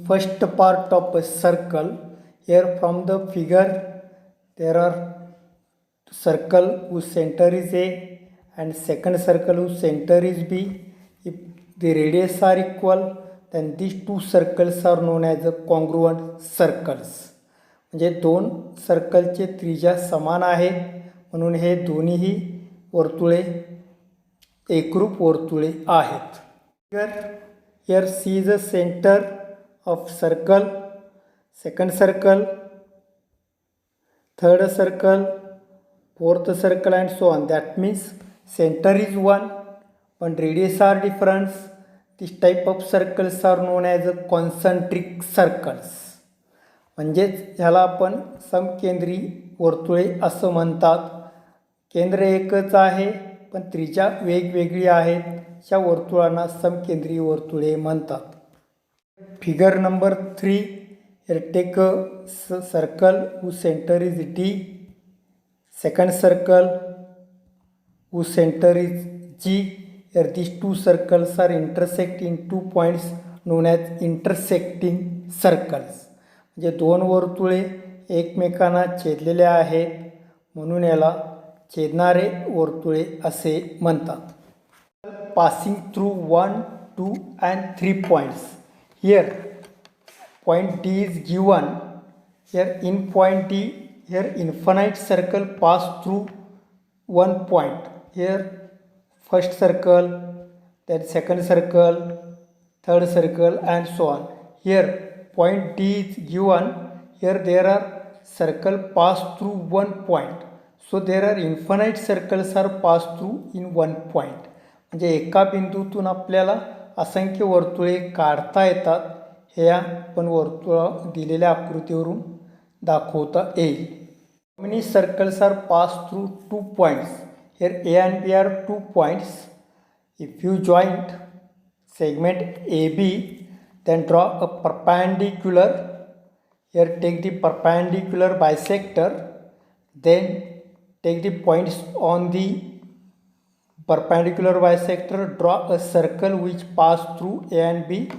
First part of a circle. Here from the figure there are circle whose center is A and second circle whose center is B. If the radius are equal, then these two circles are known as the congruent circles. म्हणजे दोन सर्कलचे त्रिज्या समान आहेत म्हणून हे दोन्हीही वर्तुळे एकरूप वर्तुळे आहेत. Here C is the center of circle, second circle, third circle, fourth circle and so on. That means center is one but radius are different. This type of circles are known as concentric circles. म्हणजेच ह्याला आपण समकेंद्री वर्तुळे असं म्हणतात. केंद्र एकच आहे पण त्रिज्या वेगवेगळी आहेत. अशा वर्तुळांना समकेंद्री वर्तुळे म्हणतात. Figure number 3. Here take a circle whose center is D, second circle whose center is G. Here these two circles are intersect in 2 points known as intersecting circles. म्हणजे दोन वर्तुळे एकमेकांना छेदलेले आहेत म्हणून याला छेदणारे वर्तुळे असे म्हणतात. Passing through 1, 2 and 3 points. Here point D is given. Here in point D, here infinite circle pass through one point. Here first circle, then second circle, third circle and so on. Here point D is given. Here there are circle pass through one point. So there are infinite circles are passed through in one point. म्हणजे एका बिंदूतून आपल्याला असंख्य वर्तुळे काढता येतात. हे आपण वर्तुळ दिलेल्या आकृतीवरून दाखवता येईल. How many circles are passed through 2 points? Here A and B are 2 points. If you joint segment AB, then draw a perpendicular. Here take the perpendicular bisector. Then take the points on the perpendicular bisector, draw a circle which pass through A and B.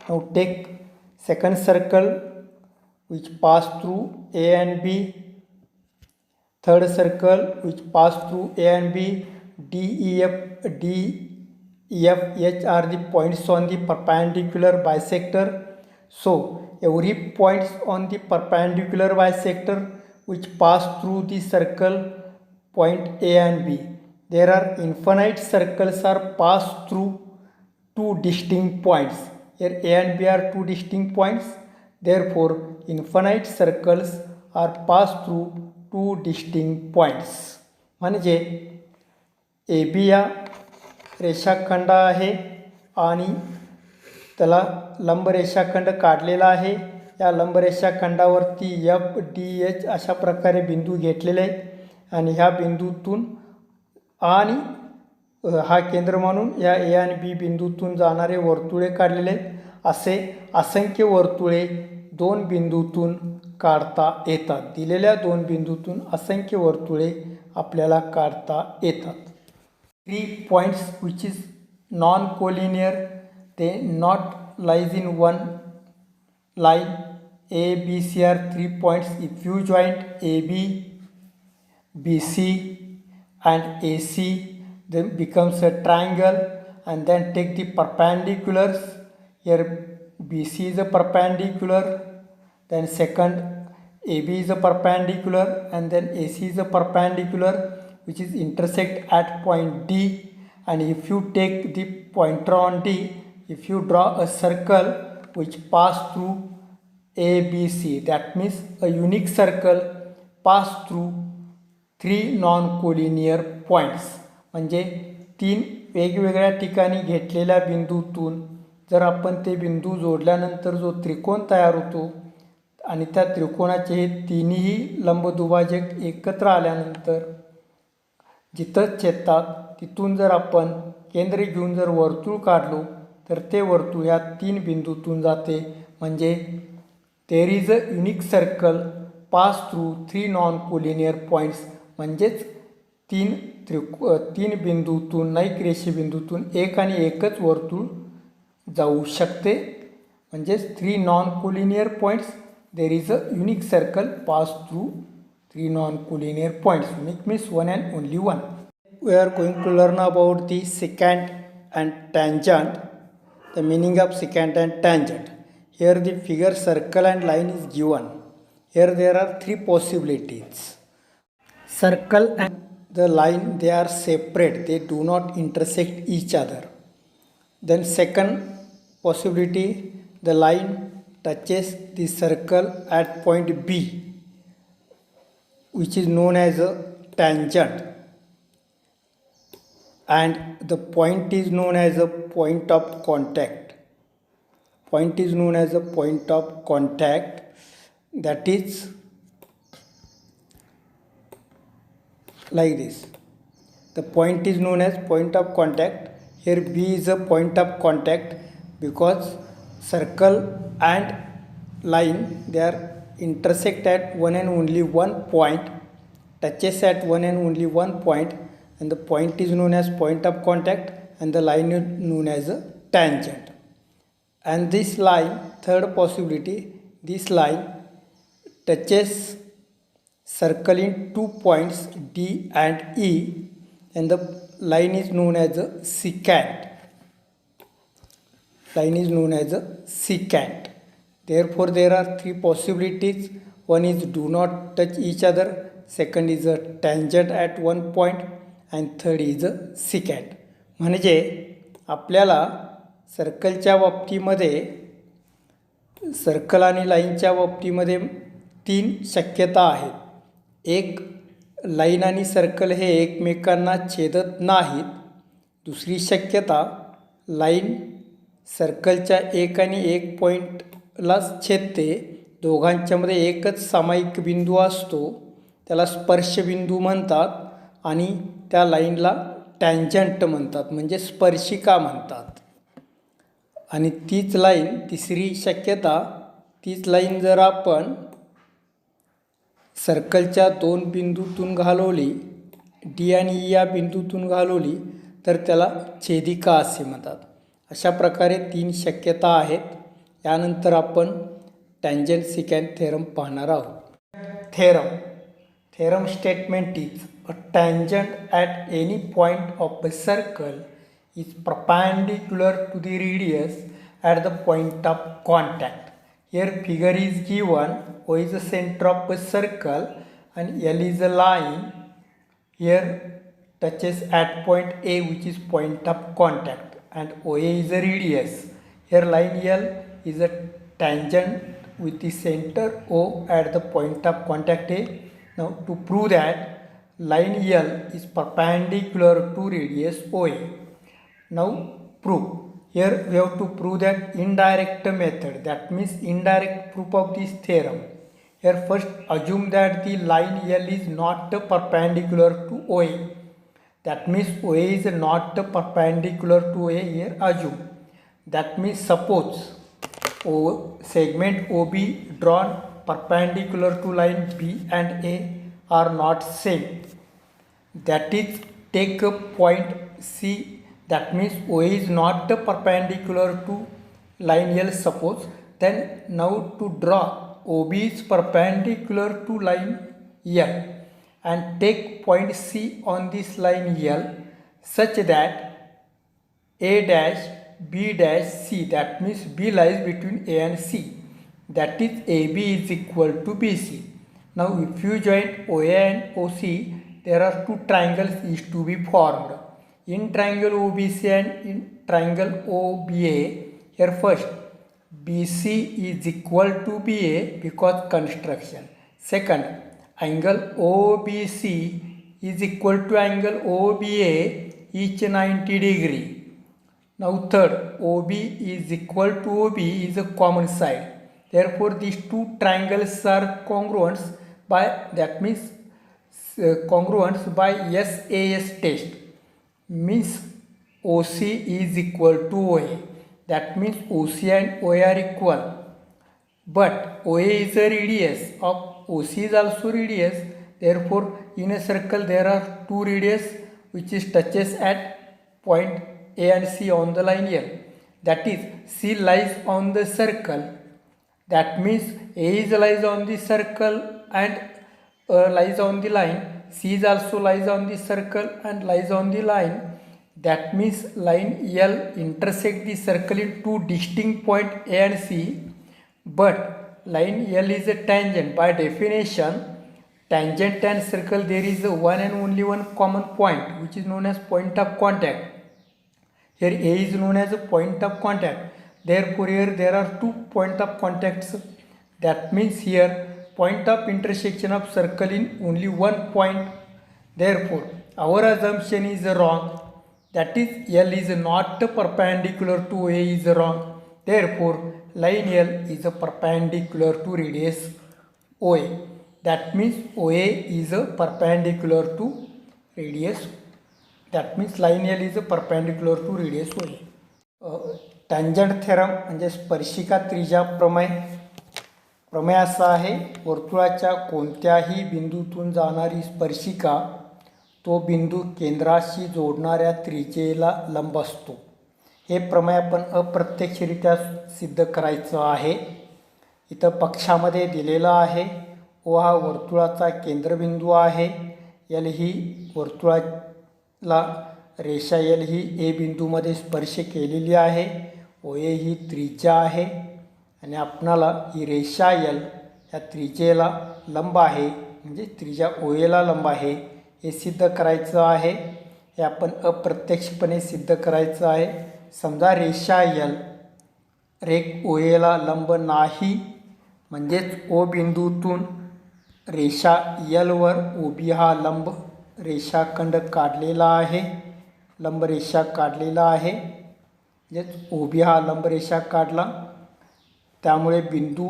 Now take second circle which pass through A and B, third circle which pass through A and B. D, E, F, H are the points on the perpendicular bisector. So every points on the perpendicular bisector which pass through the circle point A and B. There are infinite circles are passed through two distinct points. Here A and B are two distinct points. Therefore, infinite circles are passed through two distinct points. म्हणजे AB या रेषाखंड आहे आणि त्याला लंब रेषाखंड काढलेला आहे. या लंब रेषाखंडावरती F, D, H अशा प्रकारे बिंदू घेतलेले आहेत आणि ह्या बिंदूतून आणि हा केंद्र म्हणून या ए आणि बी बिंदूतून जाणारे वर्तुळे काढलेले आहेत. असे असंख्य वर्तुळे दोन बिंदूतून काढता येतात. दिलेल्या दोन बिंदूतून असंख्य वर्तुळे आपल्याला काढता येतात. 3 points which is non-collinear, they not lies in one line. A, B, C are 3 points. If you joint AB, BC and AC, then becomes a triangle. And then take the perpendiculars. Here BC is a perpendicular, then second AB is a perpendicular, and then AC is a perpendicular which is intersect at point D. And if you take the pointer on D, if you draw a circle which pass through ABC, that means a unique circle pass through 3 non-collinear points. म्हणजे 3 वेगवेगळ्या ठिकाणी घेतलेल्या बिंदूतून जर आपण ते बिंदू जोडल्यानंतर जो त्रिकोण तयार होतो आणि त्या त्रिकोणाचे हे तिन्ही लंबदुभाजक एकत्र आल्यानंतर जिथं छेदतात तिथून जर आपण केंद्र घेऊन जर वर्तुळ काढलो तर ते वर्तुळ या 3 बिंदूतून जाते. म्हणजे there is a unique circle pass through 3 non-collinear points. म्हणजेच 3 बिंदूतून नैक रेषे बिंदूतून एक आणि एकच वर्तुळ जाऊ शकते. म्हणजेच 3 non-collinear points there is a unique circle pass through 3 non-collinear points. Unique means one and only one. We are going to learn about the secant and tangent, the meaning of secant and tangent. Here the figure circle and line is given. Here there are three possibilities. Circle and the line, they are separate, they do not intersect each other. Then second possibility, the line touches the circle at point B, which is known as a tangent, and the point is known as a point of contact. Point is known as a point of contact, that is like this. The point is known as point of contact. Here B is a point of contact because circle and line, they are intersect at one and only one point, touches at one and only one point, and the point is known as point of contact and the line is known as a tangent. And this line, third possibility, this line touches circle in 2 points D and E, and the line is known as a secant. Line is known as a secant. Therefore there are three possibilities. One is do not touch each other, second is a tangent at one point, and third is a secant. म्हणजे आपल्याला सर्कलच्या बाबतीमध्ये, circle आणि लाईनच्या बाबतीमध्ये तीन शक्यता आहेत. एक, लाईन आणि सर्कल हे एकमेकांना छेदत नाहीत. दुसरी शक्यता, लाईन सर्कलच्या एक आणि एक पॉईंटलाच छेदते. दोघांच्यामध्ये एकच सामायिक बिंदू असतो, त्याला स्पर्शबिंदू म्हणतात, आणि त्या लाईनला टँजंट म्हणतात, म्हणजे स्पर्शिका म्हणतात. आणि तीच लाईन, तिसरी शक्यता, तीच लाईन जर आपण सर्कलच्या दोन बिंदूतून घालवली, डी आणि ई या बिंदूतून घालवली, तर त्याला छेदिका असे म्हणतात. अशा प्रकारे तीन शक्यता आहेत. यानंतर आपण टँजंट सिकॅन्ट थेरम पाहणार आहोत. Theorem statement is a tangent at any point of a circle is perpendicular to the radius at the point of contact. Here figure is given. O is the center of a circle and L is a line. Here touches at point A, which is point of contact, and OA is a radius. Here line L is a tangent with the center O at the point of contact A. Now to prove that line L is perpendicular to radius OA. Now prove. Here we have to prove that indirect method, that means indirect proof of this theorem. Here first assume that the line L is not perpendicular to OA. That means OA is not perpendicular to OA. Here assume. That means suppose segment OB drawn perpendicular to line B and A are not same. That is, take a point C. That means OA is not perpendicular to line L, suppose. Then now to draw, OB is perpendicular to line L, and take point C on this line L such that A dash B dash C, that means B lies between A and C, that is AB is equal to BC. Now if you join OA and OC, there are two triangles is to be formed. In triangle OBC and in triangle OBA, here first BC is equal to BA because construction. Second, angle OBC is equal to angle OBA, each 90 degree. Now third, OB is equal to OB is a common side. Therefore these two triangles are congruent by, that means congruent by SAS test. Means OC is equal to OA. That means OC and OA are equal. But OA is a radius of OC is also radius. Therefore, in a circle there are two radius which is touches at point A and C on the line L. that is C lies on the circle. That means A is lies on the circle and lies on the line. C is also lies on the circle and lies on the line. That means line L intersect the circle in two distinct points A and C. But line L is a tangent. By definition, tangent and circle there is one and only one common point, which is known as point of contact. Here A is known as a point of contact. Therefore here there are two point of contacts. That means here point of intersection of circle in only one point. Therefore our assumption is wrong. That is L is not perpendicular to A is wrong. Therefore line L is perpendicular to radius OA. That means OA is perpendicular to radius. That means line L is perpendicular to radius OA. Tangent theorem म्हणजे स्पर्शिका त्रिज्या प्रमेय. प्रमेय असा आहे, वर्तुळाच्या कोणत्याही बिंदूतून जाणारी स्पर्शिका तो बिंदू केंद्राशी जोडणाऱ्या त्रिज्येला लंब असतो. हे प्रमेय आपण अप्रत्यक्षरित्या सिद्ध करायचं आहे. इथं पक्षामध्ये दिलेलं आहे. ओ हा वर्तुळाचा केंद्रबिंदू आहे. एल ही वर्तुळाला रेषा एल ही ए बिंदूमध्ये स्पर्श केलेली आहे. ओ ए ही त्रिज्या आहे आणि आपणाला ही रेषा एल या त्रिज्येला लंब आहे, म्हणजे त्रिज्या ओ एला लंब आहे हे सिद्ध करायचं आहे. हे आपण अप्रत्यक्षपणे सिद्ध करायचं आहे. समजा रेषा एल रेख ओ एला लंब नाही, म्हणजेच ओ बिंदूतून रेषा एलवर ओ बी हा लंब रेषाखंड काढलेला आहे, लंब रेषा काढलेला आहे. म्हणजेच ओ बी हा लंब रेषा काढला. त्यामुळे बिंदू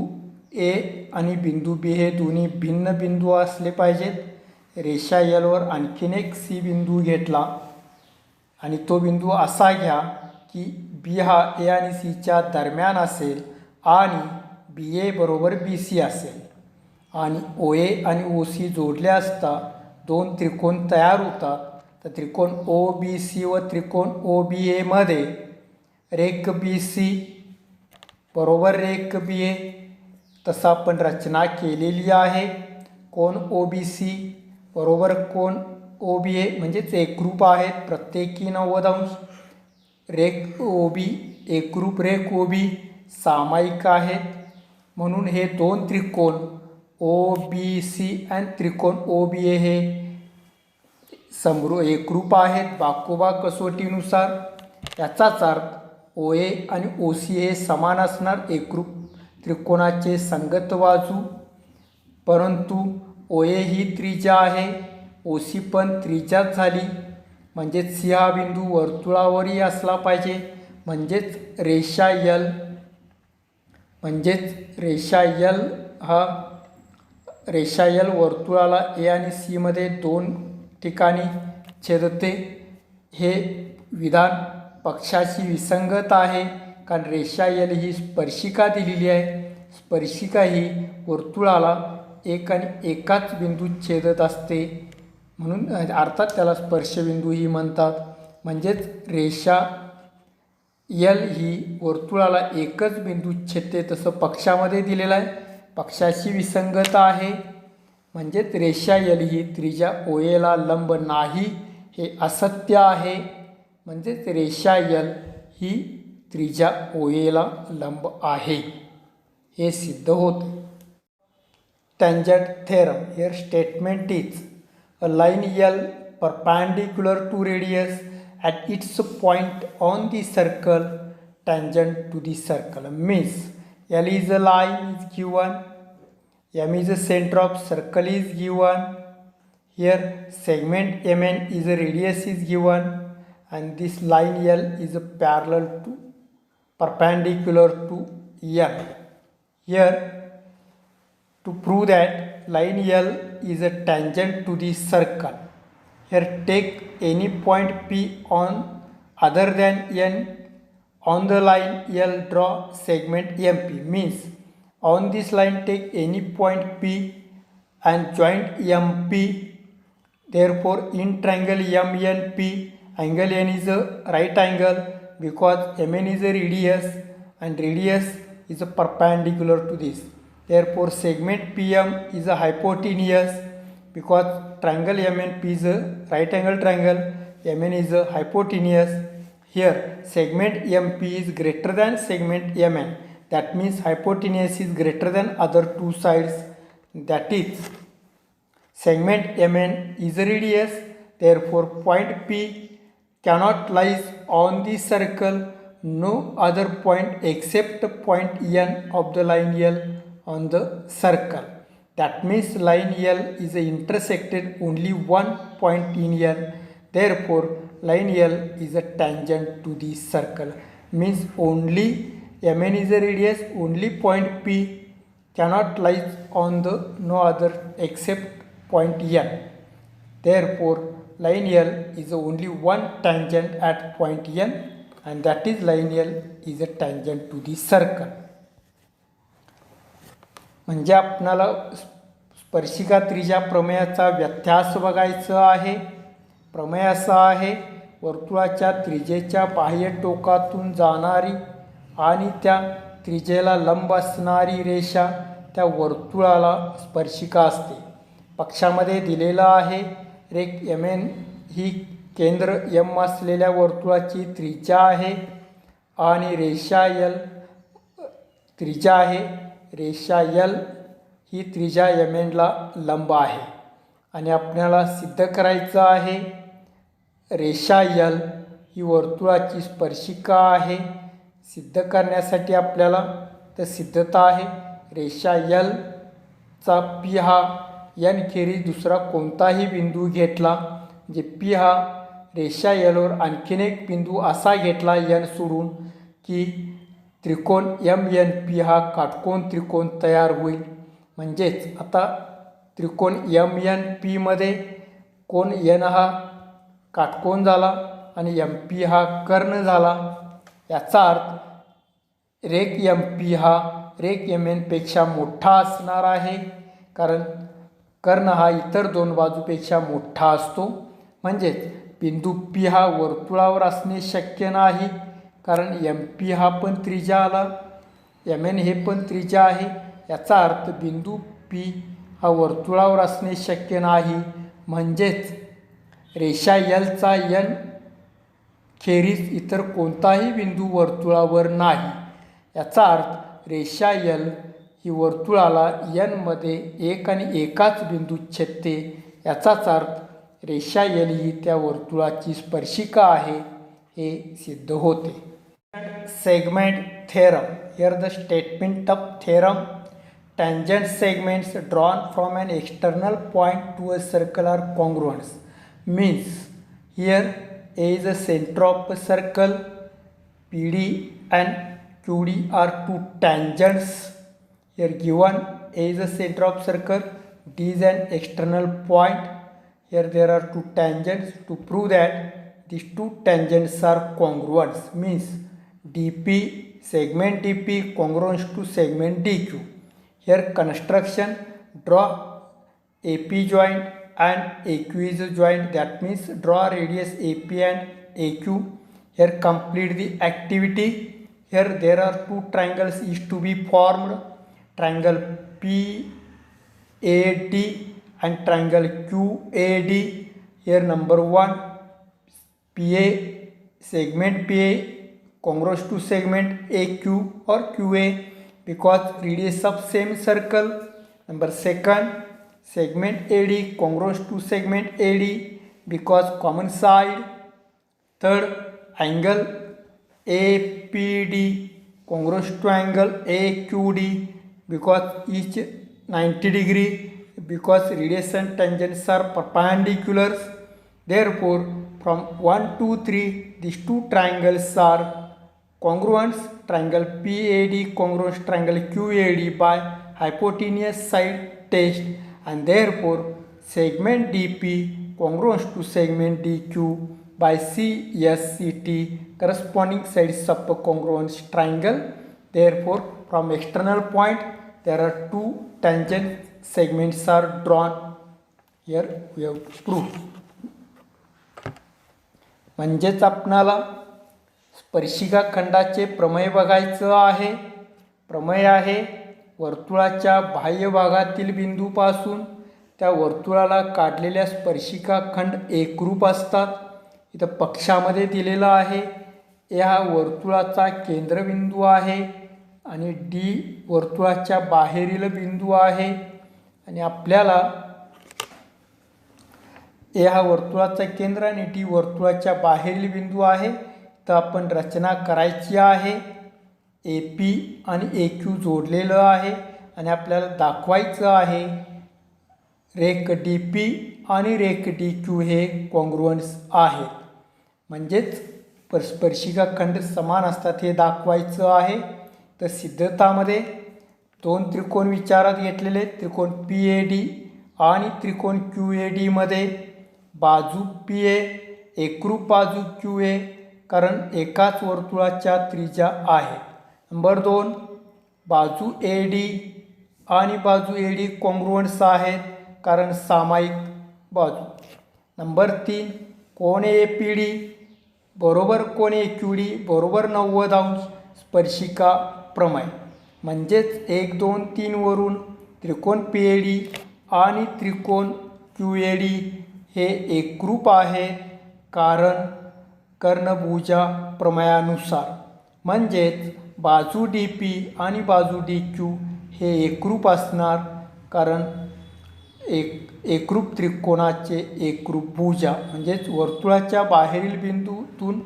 ए आणि बिंदू बी हे दोन्ही भिन्न बिंदू असले पाहिजेत. रेषा एलवर आणखीन एक सी बिंदू घेतला आणि तो बिंदू असा घ्या की बी हा ए आणि सीच्या दरम्यान असेल आणि बी ए बरोबर बी सी असेल आणि ओ ए आणि ओ सी जोडले असता दोन त्रिकोण तयार होतात. तर त्रिकोण ओ बी सी व त्रिकोण ओ बी एमध्ये रेख बी सी बरोबर रेख बी ए तसा आपण रचना केलेली आहे. कोण ओ बी सी बरोबर कोण ओ बी ए म्हणजेच एकरूप आहेत, प्रत्येकी 90 अंश. रेख ओ बी एकरूप रेख ओ बी सामायिक आहेत, म्हणून हे दोन त्रिकोण ओ बी सी आणि त्रिकोण ओ बी ए हे एकरूप आहेत बाकोबा कसोटीनुसार. याचाच अर्थ ओ ए आणि ओ सी हे समान असणार एकरूप त्रिकोणाचे संगत बाजू. परंतु ओ ए ही त्रिज्या आहे, ओ सी पण त्रिज्याच झाली. म्हणजेच सी हा बिंदू वर्तुळावरही असला पाहिजे. म्हणजेच रेषा एल वर्तुळाला ए आणि सी मध्ये दोन ठिकाणी छेदते. हे विधान पक्षाशी विसंगत आहे, कारण रेषा एल ही स्पर्शिका दिलेली आहे. स्पर्शिका ही वर्तुळाला एक आणि एकाच बिंदूत छेदत असते, म्हणून अर्थात त्याला स्पर्शबिंदूही म्हणतात. म्हणजेच रेषा एल ही वर्तुळाला एकच बिंदू छेदते, तसं पक्षामध्ये दिलेलं आहे. पक्षाशी विसंगत आहे, म्हणजेच रेषा एल ही त्रिज्या ओ एला लंब नाही हे असत्य आहे. म्हणजेच रेषा एल ही त्रिज्या ओ एला लंब आहे हे सिद्ध होते. Tangent theorem. Here statement is a line L perpendicular to radius at its point on the circle tangent to the circle. Means L is a line is given, M is the center of circle is given, here segment MN is a radius is given, and this line L is a perpendicular to M. Here to prove that line L is a tangent to the circle, here take any point P on other than N on the line L, draw segment MP. Means on this line take any point P and joint MP. Therefore in triangle MNP, angle N is a right angle. because MN is a radius and radius is a perpendicular to this. Therefore segment PM is a hypotenuse because triangle MNP is a right angle triangle, MN is a hypotenuse. Here segment MP is greater than segment MN, that means hypotenuse is greater than other two sides, that is segment MN is a radius. Therefore point P cannot lies on the circle, no other point except point N of the line L on the circle. That means line L is intersected only one point in N. Therefore line L is a tangent to the circle. Means only MN is a radius, only point P cannot lie on the no other except point N. Therefore line L is only one tangent at point N, and that is line L is a tangent to the circle. म्हणजे आपणाला स्पर्शिका त्रिज्या प्रमेयाचा व्यत्यास बघायचा आहे. प्रमेय असा आहे, वर्तुळाच्या त्रिज्येच्या बाह्य टोकातून जाणारी आणि त्या त्रिज्येला लंब असणारी रेषा त्या वर्तुळाला स्पर्शिका असते. पक्षामध्ये दिलेला आहे रेख MN ही केंद्र M असलेल्या वर्तुळाची त्रिज्या आहे आणि रेषा L त्रिज्या आहे. रेषा L ही त्रिज्या MN ला लंब आहे आणि आपल्याला सिद्ध करायचं आहे रेषा L ही वर्तुळाची स्पर्शिका आहे. सिद्ध करण्यासाठी आपल्याला तर सिद्धता आहे रेषा L चा P हा N खेरीज दुसरा कोणताही बिंदू घेतला, म्हणजे P हा रेषा L वर आणखीन एक बिंदू असा घेतला N सोडून की त्रिकोण MNP हा काटकोन त्रिकोण तयार होईल. म्हणजेच आता त्रिकोण MNP मध्ये कोण N हा काटकोन झाला आणि MP हा कर्ण झाला. याचा अर्थ रेख MP हा रेख MN पेक्षा मोठा असणार आहे, कारण कर्ण हा इतर दोन बाजूपेक्षा मोठा असतो. म्हणजेच बिंदू P हा वर्तुळावर असणे शक्य नाही, कारण MP हा पण त्रिज्या आला, MN हे पण त्रिज्या आहे. याचा अर्थ बिंदू P हा वर्तुळावर असणे शक्य नाही. म्हणजेच रेषा L चा N खेरीज इतर कोणताही बिंदू वर्तुळावर नाही. याचा अर्थ रेषा L ही वर्तुळाला N मध्ये एक आणि एकाच बिंदू छेदते. याचाच अर्थ रेषा L ही त्या वर्तुळाची स्पर्शिका आहे हे सिद्ध होते. Segment theorem. Here the statement of theorem. Tangent segments drawn from an external point to a circle are congruence. Means here A is a center of a circle, PD and QD are two tangents. Here given A is a center of circle, D is an external point. Here there are two tangents. To prove that these two tangents are congruent, means DP segment DP congruent to segment DQ. Here construction, draw AP joint and AQ is a joint, that means draw radius AP and AQ. Here complete the activity. Here there are two triangles is to be formed, triangle PAD and triangle QAD. Here number 1, PA segment PA congruent to segment AQ or QA because radius of same circle. Number 2, segment AD congruent to segment AD because common side. Third, angle APD congruent to angle AQD because each 90 degree, because radius and tangents are perpendicular. Therefore from 1 to 3 these two triangles are congruent. Triangle PAD congruent to triangle QAD by hypotenuse side test, and therefore segment DP congruent to segment DQ by CSCT, corresponding sides of a congruent triangle. Therefore from external point there are two tangent segments are drawn. Here we have proved. म्हणजेच आपणाला स्पर्शिका खंडाचे प्रमेय बघायचं आहे. प्रमेय आहे, वर्तुळाच्या बाह्य भागातील बिंदूपासून त्या वर्तुळाला काढलेल्या स्पर्शिका खंड एकरूप असतात. इथं पक्षामध्ये दिलेलं आहे. ए हा वर्तुळाचा केंद्रबिंदू आहे आणि डी वर्तुळाच्या बाहेरील बिंदू आहे. आणि आपल्याला ए हा वर्तुळाचा केंद्र आणि डी वर्तुळाच्या बाहेरील बिंदू आहे. तर आपण रचना करायची आहे. ए पी आणि ए क्यू जोडलेलं आहे आणि आपल्याला दाखवायचं आहे रेख डी पी आणि रेख डी क्यू हे कॉन्ग्रुअन्स आहेत. म्हणजेच स्पर्शिका खंड समान असतात हे दाखवायचं आहे. तर सिद्धतामध्ये दोन त्रिकोण विचारात घेतलेले, त्रिकोण पी ए डी आणि त्रिकोण क्यू ए डीमध्ये बाजू पी ए एकरूप बाजू क्यू ए, कारण एकाच वर्तुळाच्या त्रिज्या आहे. नंबर 2, बाजू ए डी आणि बाजू ए डी कॉन्ग्रुअन्स आहेत कारण सामायिक बाजू. Number 3, cone A P D बरोबर कोन ए क्यू डी बरोबर 90 अंश स्पर्शिका प्रमेय. म्हणजेच 1, 2, 3 वरून त्रिकोण पी ए डी आणि त्रिकोण क्यू ए डी हे एकरूप आहेत कारण कर्णभुजा प्रमेयानुसार. म्हणजेच बाजू डी पी आणि बाजू डी क्यू हे एकरूप असणार कारण एकरूप त्रिकोणाचे एकरूप भुजा. म्हणजेच वर्तुळाच्या बाहेरील बिंदूतून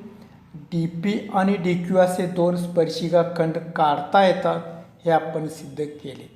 डी पी आणि डी क्यू असे दोन स्पर्शिका खंड काढता येतात हे आपण सिद्ध केले.